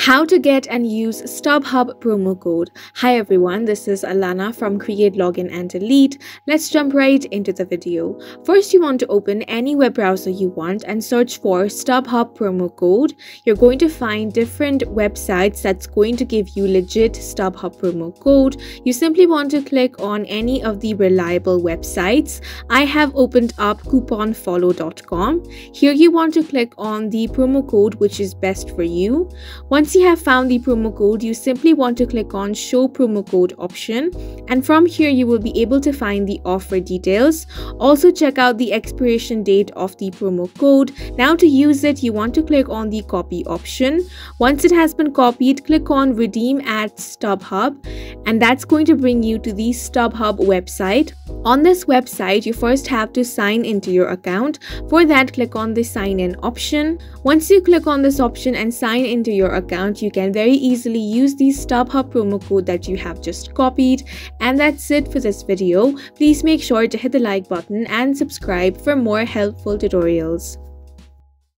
How to get and use Stubhub promo code. Hi everyone, this is Alana from Create, Login and Delete. Let's jump right into the video. First, you want to open any web browser you want and search for Stubhub promo code. You're going to find different websites that's going to give you legit Stubhub promo code. You simply want to click on any of the reliable websites. I have opened up couponfollow.com. Here you want to click on the promo code which is best for you. Once you have found the promo code, you simply want to click on show promo code option, and from here you will be able to find the offer details. Also check out the expiration date of the promo code. Now to use it, you want to click on the copy option. Once it has been copied, click on redeem at Stubhub, and that's going to bring you to the Stubhub website. On this website, you first have to sign into your account. For that, click on the sign in option. Once you click on this option and sign into your account, you can very easily use the Stubhub promo code that you have just copied. And that's it for this video. Please make sure to hit the like button and subscribe for more helpful tutorials.